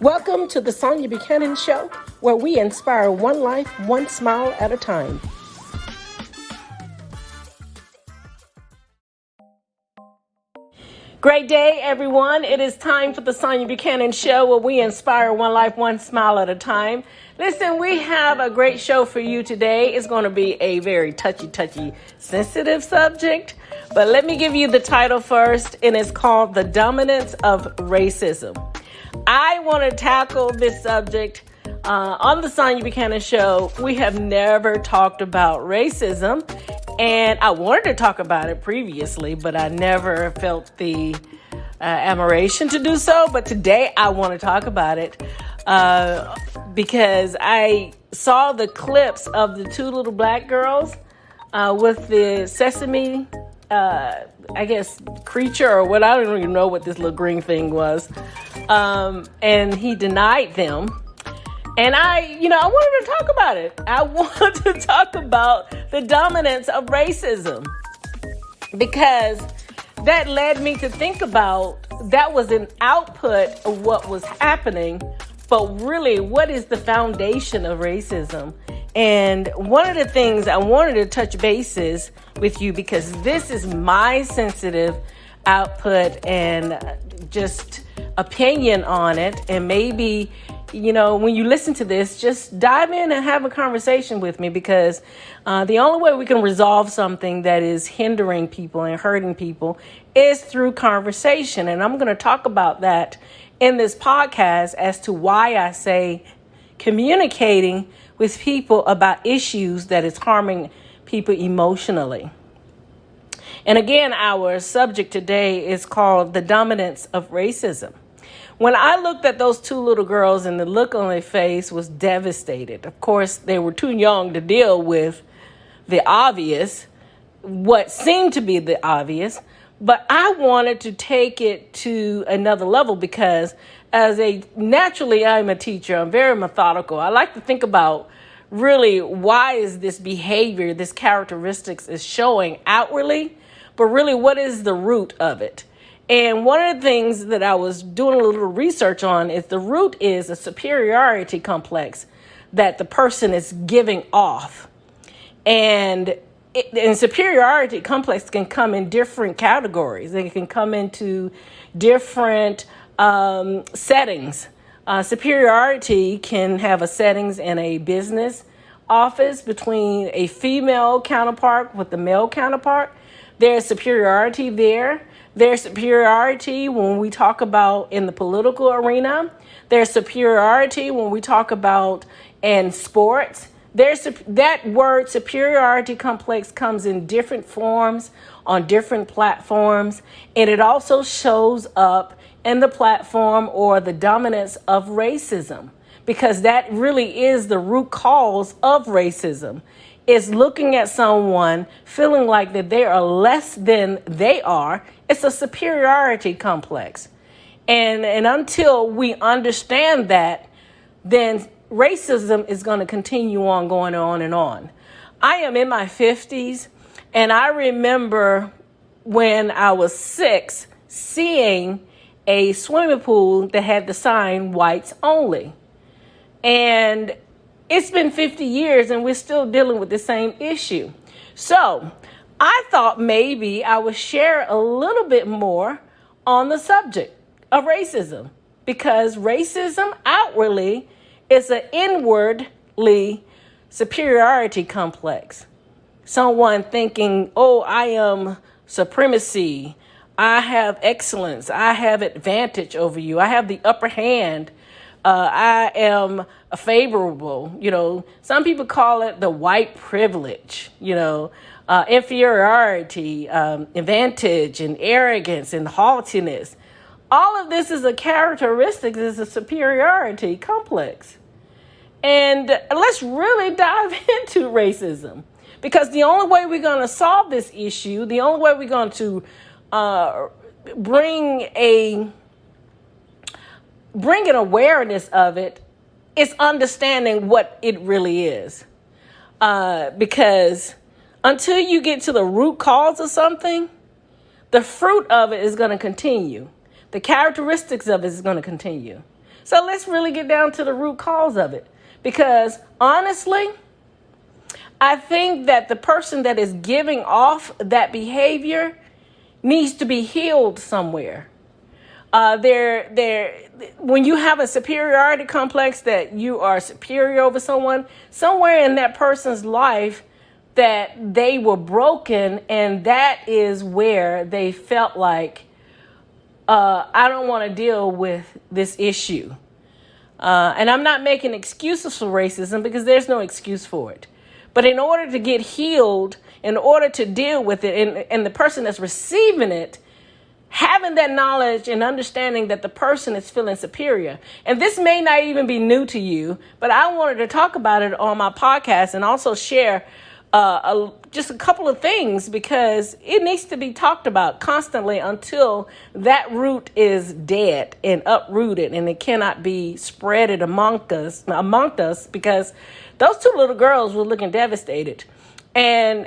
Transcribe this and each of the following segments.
Welcome to the Sonia Buchanan Show, where we inspire one life, one smile at a time. Great day, everyone. It is time for the Sonia Buchanan Show, where we inspire one life, one smile at a time. Listen, we have a great show for you today. It's going to be a very touchy, sensitive subject. But let me give you the title first, and it's called The Dominance of Racism. I want to tackle this subject on the Sonia Buchanan Show. We have never talked about racism, and I wanted to talk about it previously, but I never felt the admiration to do so. But today I want to talk about it because I saw the clips of the two little black girls with the sesame creature or what, I don't even know what this little green thing was. And he denied them. And I wanted to talk about it. I want to talk about the dominance of racism, because that led me to think about that was an output of what was happening, but really, what is the foundation of racism? And one of the things I wanted to touch bases with you, because this is my sensitive output and just opinion on it. And maybe, when you listen to this, just dive in and have a conversation with me, because the only way we can resolve something that is hindering people and hurting people is through conversation. And I'm going to talk about that in this podcast as to why I say communicating with people about issues that is harming people emotionally. And again, our subject today is called The Dominance of Racism. When I looked at those two little girls and the look on their face was devastated. Of course, they were too young to deal with the obvious, what seemed to be the obvious, but I wanted to take it to another level because naturally I'm a teacher. I'm very methodical. I like to think about really why is this behavior, this characteristics is showing outwardly, but really what is the root of it? And one of the things that I was doing a little research on is the root is a superiority complex that the person is giving off. And superiority complex can come in different categories. It can come into different settings. Superiority can have a settings in a business office between a female counterpart with the male counterpart. There's superiority there. There's superiority when we talk about in the political arena. There's superiority when we talk about in sports. That word superiority complex comes in different forms on different platforms, and it also shows up in the platform or the dominance of racism, because that really is the root cause of racism. Is looking at someone feeling like that they are less than they are. It's a superiority complex. And until we understand that, then racism is going to continue on going on and on. I am in my 50s, and I remember when I was 6 seeing a swimming pool that had the sign whites only. And it's been 50 years and we're still dealing with the same issue. So I thought maybe I would share a little bit more on the subject of racism, because racism outwardly is an inwardly superiority complex. Someone thinking, oh, I am supremacy. I have excellence. I have advantage over you. I have the upper hand. I am favorable. Some people call it the white privilege, inferiority, advantage and arrogance and haughtiness. All of this is a characteristic, is a superiority complex. And let's really dive into racism, because the only way we're going to solve this issue, the only way we're going to bring an awareness of it is understanding what it really is. Because until you get to the root cause of something, the fruit of it is going to continue. The characteristics of it is going to continue. So let's really get down to the root cause of it. Because honestly, I think that the person that is giving off that behavior needs to be healed somewhere. When you have a superiority complex that you are superior over someone, somewhere in that person's life that they were broken, and that is where they felt like, I don't want to deal with this issue. And I'm not making excuses for racism because there's no excuse for it. But in order to get healed, in order to deal with it, and the person that's receiving it, having that knowledge and understanding that the person is feeling superior. And this may not even be new to you, but I wanted to talk about it on my podcast and also share just a couple of things, because it needs to be talked about constantly until that root is dead and uprooted, and it cannot be spreaded among us, because those two little girls were looking devastated. And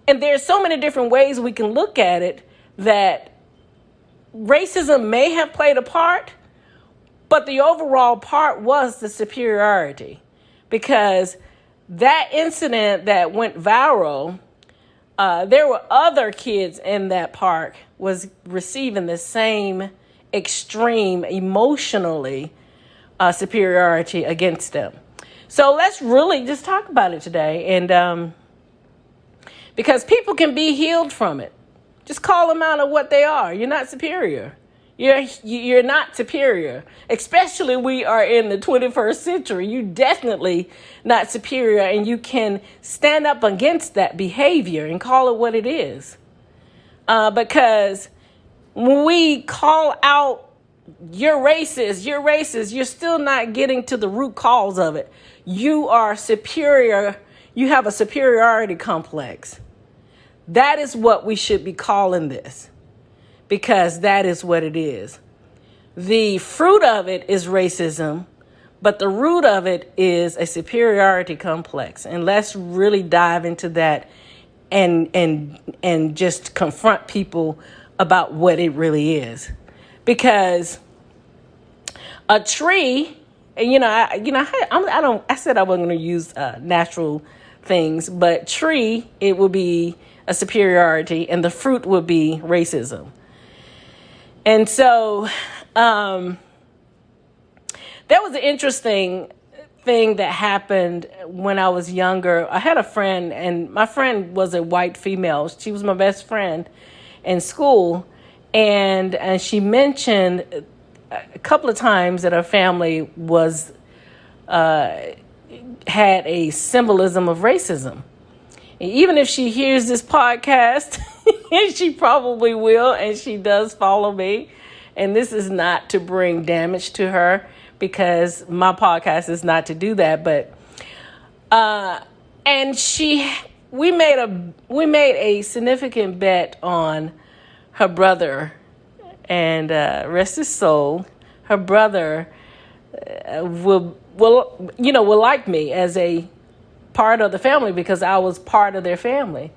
there's so many different ways we can look at it, that racism may have played a part, but the overall part was the superiority, because that incident that went viral, there were other kids in that park was receiving the same extreme emotionally superiority against them. So let's really just talk about it today, and because people can be healed from it. Just call them out of what they are. You're not superior. You're not superior. Especially we are in the 21st century. You're definitely not superior, and you can stand up against that behavior and call it what it is. Because when we call out, you're racist, you're still not getting to the root cause of it. You are superior. You have a superiority complex. That is what we should be calling this, because that is what it is. The fruit of it is racism, but the root of it is a superiority complex. And let's really dive into that and just confront people about what it really is. Because a tree, and I said I wasn't going to use natural things, but tree, it would be a superiority, and the fruit would be racism. And so there was an interesting thing that happened when I was younger. I had a friend, and my friend was a white female. She was my best friend in school, and she mentioned a couple of times that her family was had a symbolism of racism. And even if she hears this podcast, and she probably will, and she does follow me, and this is not to bring damage to her, because my podcast is not to do that, but we made a significant bet on her brother, and rest his soul, her brother will like me as a part of the family, because I was part of their family.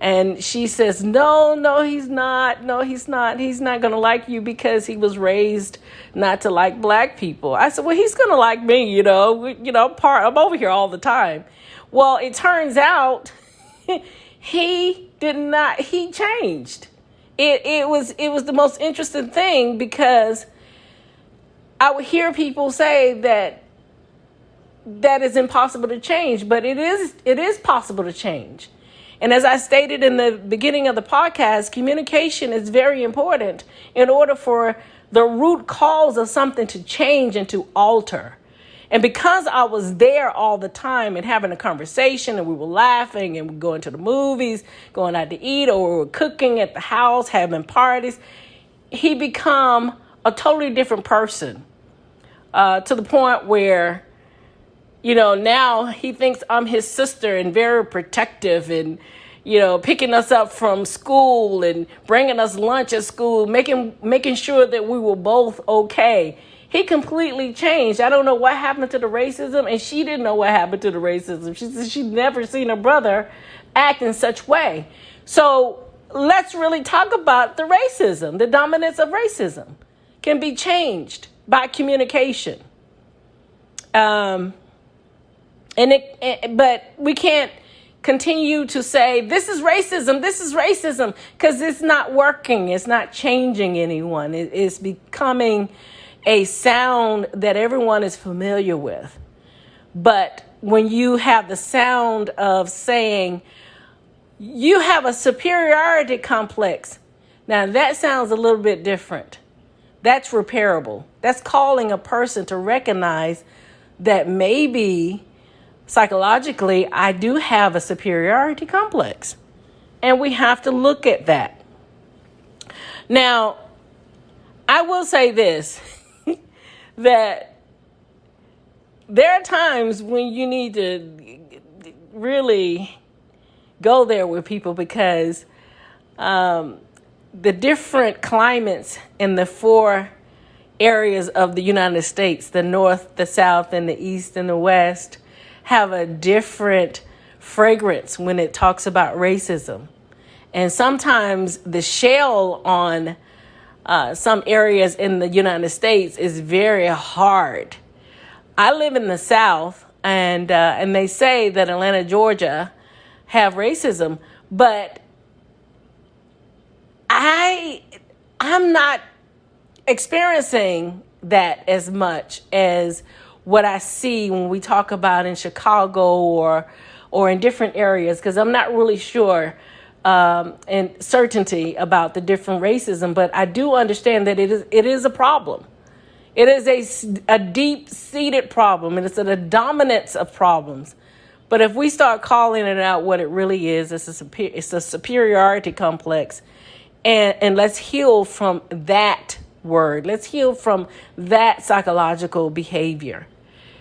And she says, no, he's not. No, he's not. He's not going to like you because he was raised not to like black people. I said, well, he's going to like me, I'm over here all the time. Well, it turns out he changed. It was the most interesting thing, because I would hear people say that is impossible to change, but it is possible to change. And as I stated in the beginning of the podcast, communication is very important in order for the root cause of something to change and to alter. And because I was there all the time and having a conversation, and we were laughing and we were going to the movies, going out to eat, or we were cooking at the house, having parties, he became a totally different person, to the point where, now he thinks I'm his sister, and very protective, and, picking us up from school and bringing us lunch at school, making sure that we were both okay. He completely changed. I don't know what happened to the racism, and she didn't know what happened to the racism. She said she'd never seen her brother act in such way. So let's really talk about the racism. The dominance of racism can be changed. by communication. But we can't continue to say, this is racism, because it's not working. It's not changing anyone. It's becoming a sound that everyone is familiar with. But when you have the sound of saying, you have a superiority complex, now that sounds a little bit different. That's repairable. That's calling a person to recognize that maybe psychologically I do have a superiority complex. And we have to look at that. Now, I will say this, that there are times when you need to really go there with people, because the different climates in the 4 areas of the United States, the North, the South, and the East, and the West, have a different fragrance when it talks about racism. And sometimes the shell on some areas in the United States is very hard. I live in the South, and they say that Atlanta, Georgia, have racism, but I'm not experiencing that as much as what I see when we talk about in Chicago or in different areas, because I'm not really sure and certainty about the different racism, but I do understand that it is a problem. It is a deep-seated problem, and it's a dominance of problems. But if we start calling it out what it really is, it's a superiority complex, and let's heal from that word. Let's heal from that psychological behavior,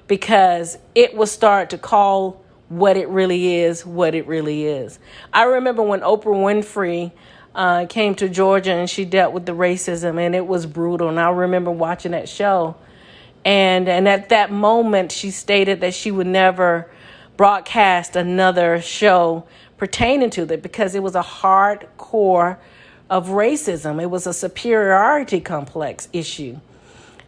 because it will start to call what it really is, what it really is. I remember when Oprah Winfrey came to Georgia and she dealt with the racism, and it was brutal. And I remember watching that show. And at that moment, she stated that she would never broadcast another show pertaining to that, because it was a hardcore of racism. It was a superiority complex issue.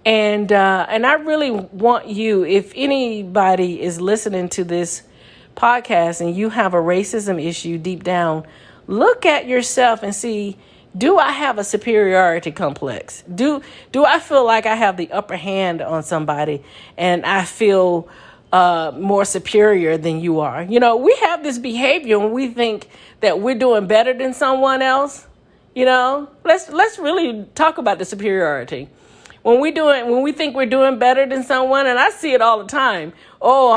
And I really want you, if anybody is listening to this podcast and you have a racism issue deep down, look at yourself and see, do I have a superiority complex? Do I feel like I have the upper hand on somebody and I feel more superior than you are? You know, we have this behavior when we think that we're doing better than someone else. You know, let's really talk about the superiority. When we think we're doing better than someone, and I see it all the time. Oh,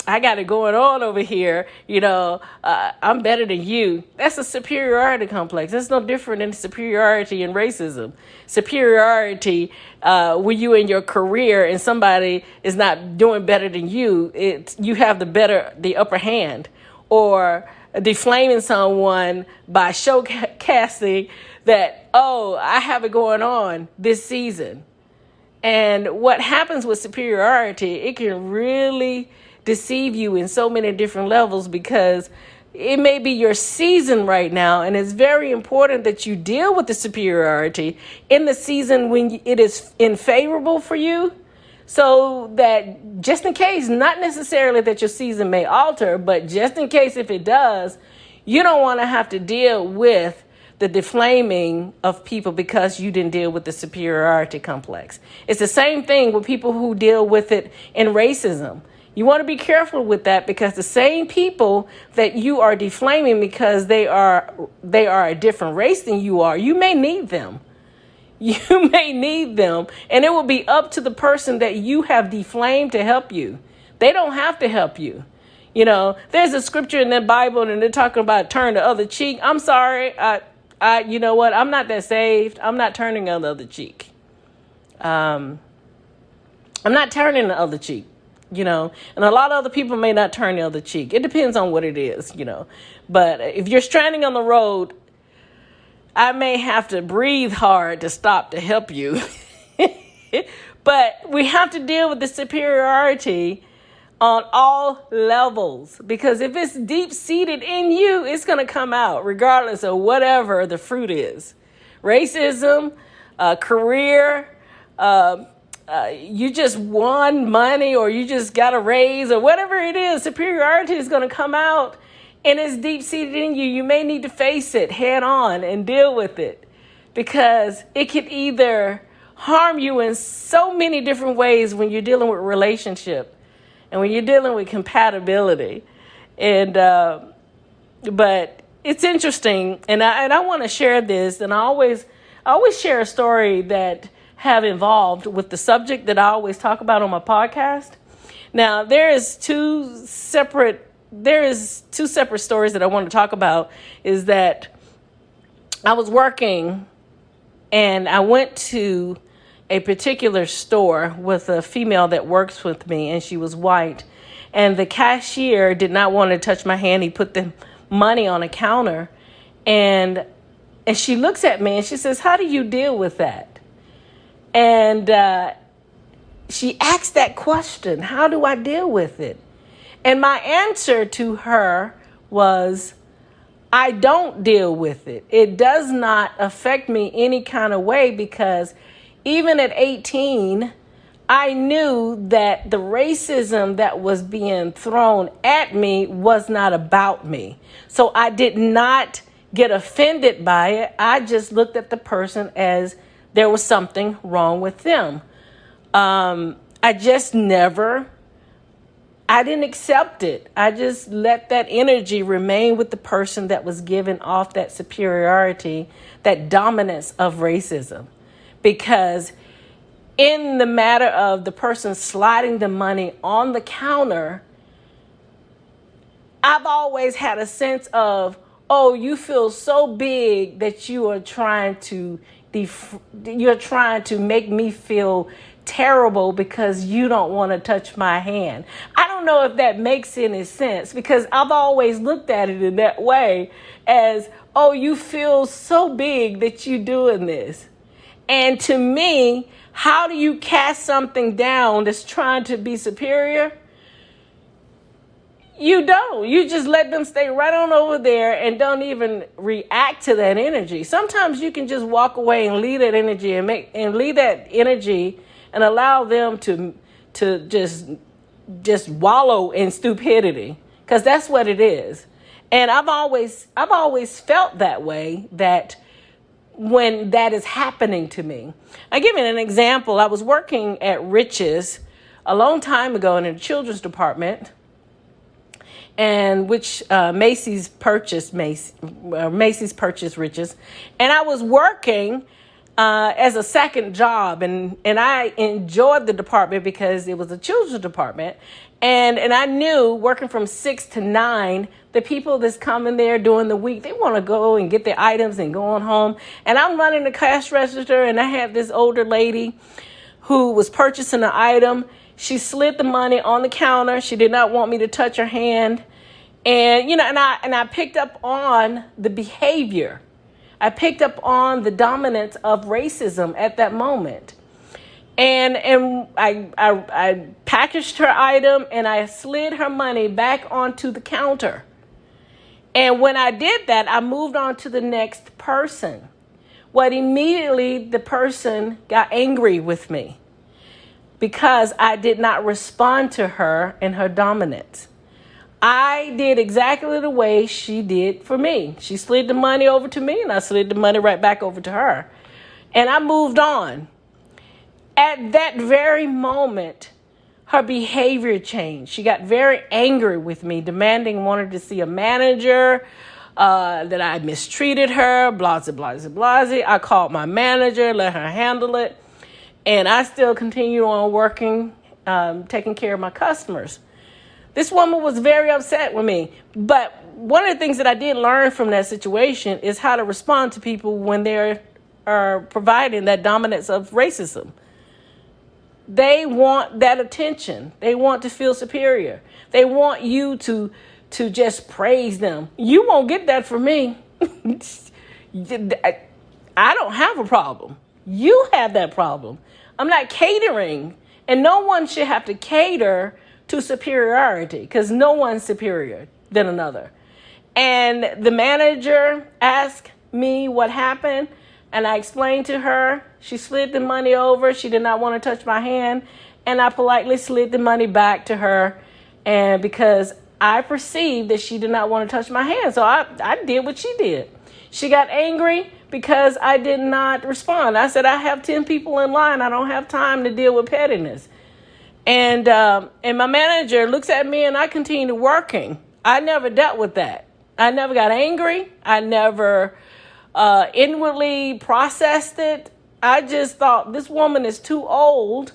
I got it going on over here. You know, I'm better than you. That's a superiority complex. That's no different than superiority in racism. Superiority, when you in your career and somebody is not doing better than you, you have the upper hand. Or deflaming someone by showcasing that, oh, I have it going on this season. And what happens with superiority, it can really deceive you in so many different levels, because it may be your season right now. And it's very important that you deal with the superiority in the season when it is unfavorable for you. So that just in case, not necessarily that your season may alter, but just in case if it does, you don't want to have to deal with the deflaming of people because you didn't deal with the superiority complex. It's the same thing with people who deal with it in racism. You want to be careful with that, because the same people that you are deflaming because they are a different race than you are, you may need them. You may need them, and it will be up to the person that you have deflamed to help you. They don't have to help you. You know, there's a scripture in the Bible, and they're talking about turn the other cheek. I'm sorry. You know what? I'm not that saved. I'm not turning the other cheek. I'm not turning the other cheek, you know, and a lot of other people may not turn the other cheek. It depends on what it is, you know, but if you're stranding on the road, I may have to breathe hard to stop to help you. But we have to deal with the superiority on all levels, because if it's deep-seated in you, it's going to come out regardless of whatever the fruit is. Racism, career, you just won money or you just got a raise or whatever it is, superiority is going to come out and it's deep seated in you. You may need to face it head on and deal with it because it could either harm you in so many different ways when you're dealing with relationship and when you're dealing with compatibility. And, but it's interesting. And I want to share this. And I always share a story that have involved with the subject that I always talk about on my podcast. Now, there is two separate stories that I want to talk about. Is that I was working and I went to a particular store with a female that works with me, and she was white. And the cashier did not want to touch my hand. He put the money on a counter, and she looks at me and she says, "How do you deal with that?" And she asked that question, "How do I deal with it?" And my answer to her was, I don't deal with it. It does not affect me any kind of way because even at 18, I knew that the racism that was being thrown at me was not about me. So I did not get offended by it. I just looked at the person as there was something wrong with them. I didn't accept it. I just let that energy remain with the person that was giving off that superiority, that dominance of racism. Because in the matter of the person sliding the money on the counter, I've always had a sense of, oh, you feel so big that you are trying to make me feel terrible because you don't want to touch my hand. I don't know if that makes any sense because I've always looked at it in that way as, oh, you feel so big that you're doing this. And to me, how do you cast something down that's trying to be superior? You don't. You just let them stay right on over there and don't even react to that energy. Sometimes you can just walk away and leave that energy and allow them to just wallow in stupidity, because that's what it is. And I've always felt that way, that when that is happening to me. I'll give you an example. I was working at Riches a long time ago in the children's department, and which Macy's purchased Riches, and I was working as a second job, and I enjoyed the department because it was a children's department, and I knew working from 6 to 9, the people that's coming there during the week, they want to go and get their items and go on home, and I'm running the cash register, and I had this older lady who was purchasing an item. She slid the money on the counter. She did not want me to touch her hand, and I picked up on the behavior. I picked up on the dominance of racism at that moment. And I packaged her item and I slid her money back onto the counter. And when I did that, I moved on to the next person. Well, immediately the person got angry with me because I did not respond to her and her dominance. I did exactly the way she did for me. She slid the money over to me and I slid the money right back over to her. And I moved on. At that very moment, her behavior changed. She got very angry with me, wanted to see a manager, that I mistreated her, blah, blah, blah, blah. I called my manager, let her handle it. And I still continued on working, taking care of my customers. This woman was very upset with me. But one of the things that I did learn from that situation is how to respond to people when they are providing that dominance of racism. They want that attention. They want to feel superior. They want you to just praise them. You won't get that from me. I don't have a problem. You have that problem. I'm not catering. And no one should have to cater to superiority because no one's superior than another. And the manager asked me what happened. And I explained to her. She slid the money over. She did not want to touch my hand. And I politely slid the money back to her. And because I perceived that she did not want to touch my hand. So I did what she did. She got angry because I did not respond. I said, I have 10 people in line. I don't have time to deal with pettiness. And my manager looks at me and I continue working. I never dealt with that. I never got angry. I never inwardly processed it. I just thought this woman is too old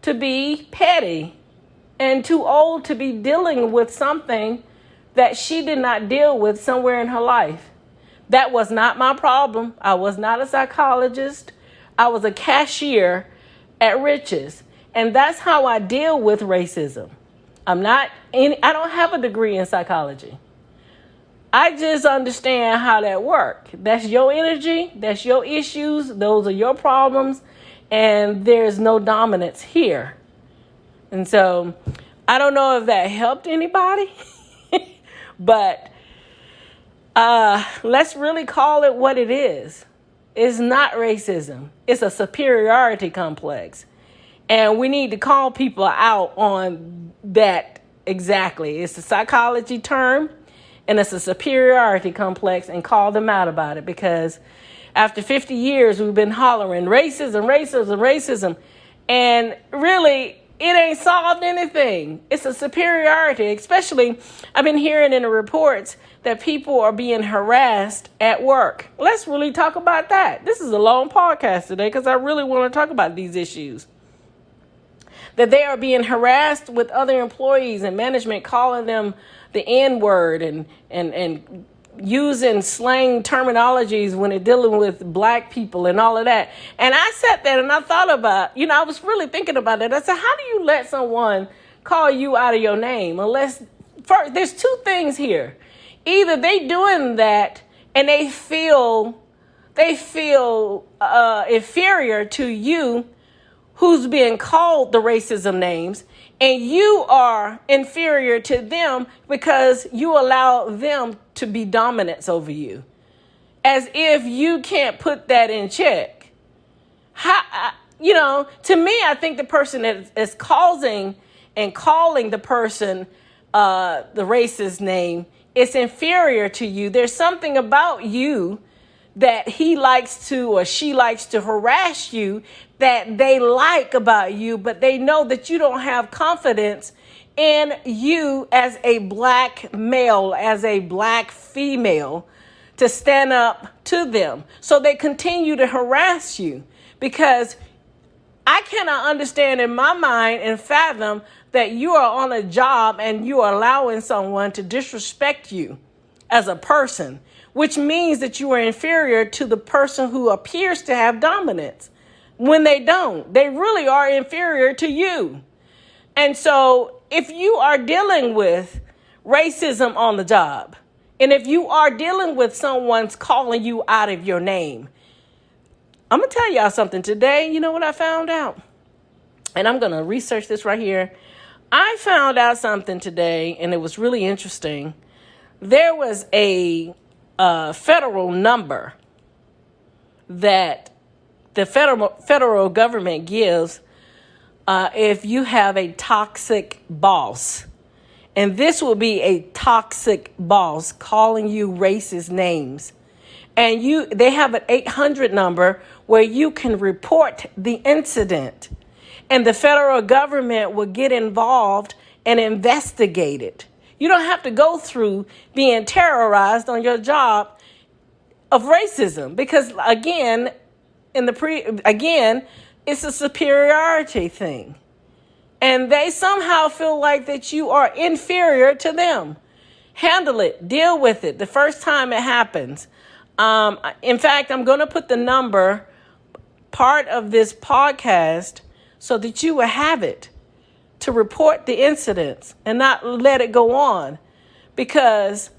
to be petty and too old to be dealing with something that she did not deal with somewhere in her life. That was not my problem. I was not a psychologist. I was a cashier at Riches. And that's how I deal with racism. I don't have a degree in psychology. I just understand how that works. That's your energy. That's your issues. Those are your problems. And there's no dominance here. And so I don't know if that helped anybody, but let's really call it what it is. It's not racism. It's a superiority complex. And we need to call people out on that exactly. It's a psychology term and it's a superiority complex, and call them out about it, because after 50 years, we've been hollering racism, racism, racism. And really, it ain't solved anything. It's a superiority, especially I've been hearing in the reports that people are being harassed at work. Let's really talk about that. This is a long podcast today because I really want to talk about these issues. That they are being harassed with other employees and management calling them the N-word and using slang terminologies when they're dealing with black people and all of that. And I sat there and I thought about, I was really thinking about it. I said, how do you let someone call you out of your name? Unless, first, there's two things here. Either they doing that and they feel inferior to you, who's being called the racism names, and you are inferior to them because you allow them to be dominant over you, as if you can't put that in check. To me, I think the person that is causing and calling the person the racist name is inferior to you. There's something about you that he likes to or she likes to harass you that they like about you, but they know that you don't have confidence in you as a black male, as a black female, to stand up to them. So they continue to harass you, because I cannot understand in my mind and fathom that you are on a job and you are allowing someone to disrespect you as a person, which means that you are inferior to the person who appears to have dominance when they don't. They really are inferior to you. And so if you are dealing with racism on the job, and if you are dealing with someone's calling you out of your name, I'm going to tell y'all something today. You know what I found out? And I'm going to research this right here. I found out something today, and it was really interesting. There was a federal number that the federal government gives if you have a toxic boss. And this will be a toxic boss calling you racist names. And they have an 800 number where you can report the incident. And the federal government will get involved and investigate it. You don't have to go through being terrorized on your job of racism, because again, it's a superiority thing. And they somehow feel like that you are inferior to them. Handle it, deal with it the first time it happens. In fact, I'm going to put the number part of this podcast so that you will have it to report the incidents and not let it go on, because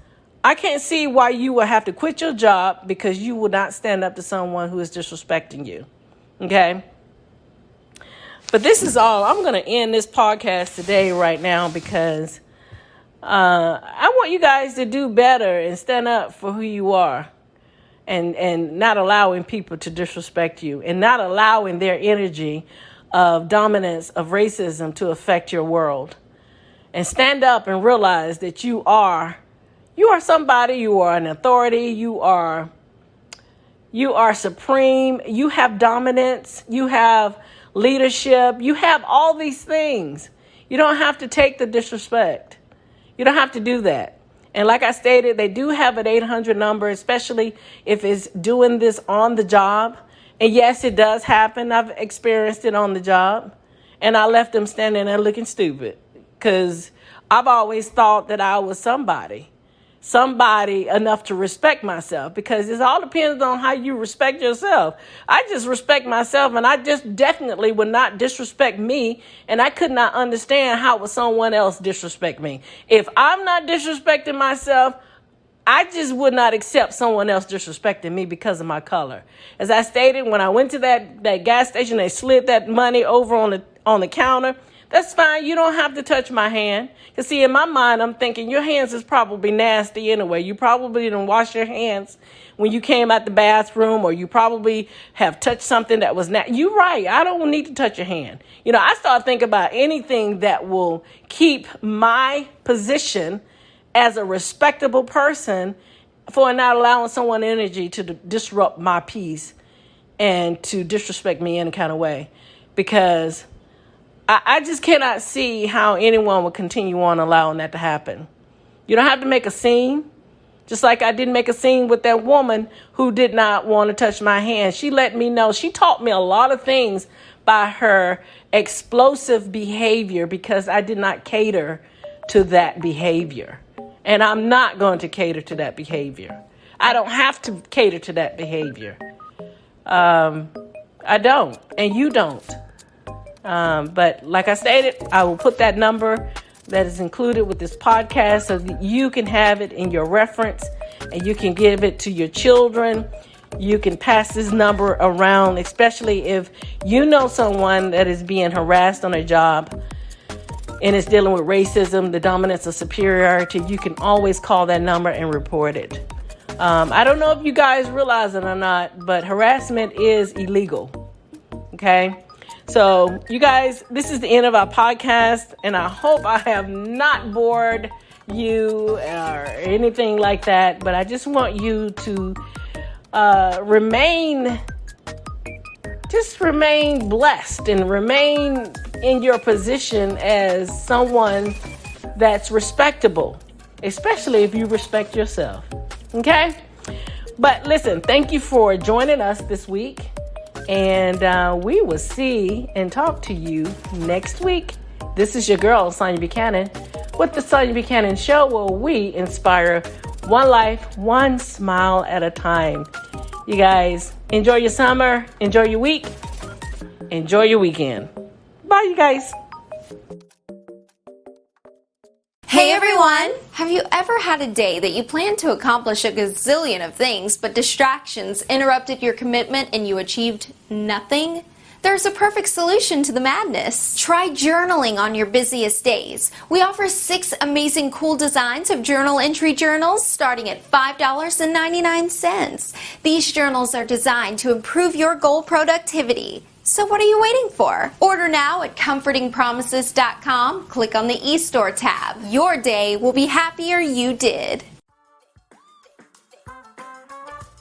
I can't see why you will have to quit your job because you will not stand up to someone who is disrespecting you. Okay. But this is all. I'm going to end this podcast today right now, because I want you guys to do better and stand up for who you are and not allowing people to disrespect you and not allowing their energy of dominance, of racism to affect your world. And stand up and realize that you are somebody, you are an authority, you are supreme, you have dominance, you have leadership, you have all these things. You don't have to take the disrespect. You don't have to do that. And like I stated, they do have an 800 number, especially if it's doing this on the job. And yes, it does happen. I've experienced it on the job. And I left them standing there looking stupid because I've always thought that I was somebody enough to respect myself, because it all depends on how you respect yourself. I just respect myself, and I just definitely would not disrespect me, and I could not understand how would someone else disrespect me. If I'm not disrespecting myself, I just would not accept someone else disrespecting me because of my color. As I stated, when I went to that gas station, they slid that money over on the counter. That's fine. You don't have to touch my hand. You see, in my mind, I'm thinking your hands is probably nasty anyway. You probably didn't wash your hands when you came out the bathroom, or you probably have touched something that was nasty. You're right. I don't need to touch your hand. I start thinking about anything that will keep my position as a respectable person for not allowing someone energy to disrupt my peace and to disrespect me in any kind of way, because I just cannot see how anyone would continue on allowing that to happen. You don't have to make a scene. Just like I didn't make a scene with that woman who did not want to touch my hand. She let me know. She taught me a lot of things by her explosive behavior, because I did not cater to that behavior. And I'm not going to cater to that behavior. I don't have to cater to that behavior. I don't, and you don't. But like I stated, I will put that number that is included with this podcast so that you can have it in your reference, and you can give it to your children. You can pass this number around, especially if you know someone that is being harassed on a job and is dealing with racism, the dominance of superiority. You can always call that number and report it. I don't know if you guys realize it or not, but harassment is illegal. Okay? So, you guys, this is the end of our podcast, and I hope I have not bored you or anything like that, but I just want you to remain blessed and remain in your position as someone that's respectable, especially if you respect yourself. Okay? But listen, thank you for joining us this week. And we will see and talk to you next week. This is your girl, Sonia Buchanan, with the Sonia Buchanan Show, where we inspire one life, one smile at a time. You guys, enjoy your summer, enjoy your week, enjoy your weekend. Bye, you guys. Hey everyone! Have you ever had a day that you planned to accomplish a gazillion of things, but distractions interrupted your commitment and you achieved nothing? There's a perfect solution to the madness. Try journaling on your busiest days. We offer 6 amazing cool designs of journal entry journals starting at $5.99. These journals are designed to improve your goal productivity. So what are you waiting for? Order now at comfortingpromises.com. Click on the eStore tab. Your day will be happier you did.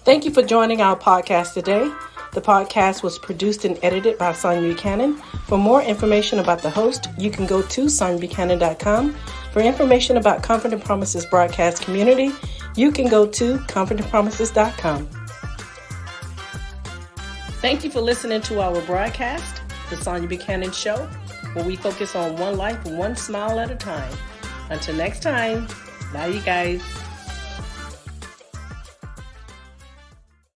Thank you for joining our podcast today. The podcast was produced and edited by Sonia Buchanan. For more information about the host, you can go to soniabuchanan.com. For information about Comforting Promises broadcast community, you can go to comfortingpromises.com. Thank you for listening to our broadcast, The Sonia Buchanan Show, where we focus on one life, one smile at a time. Until next time, bye you guys.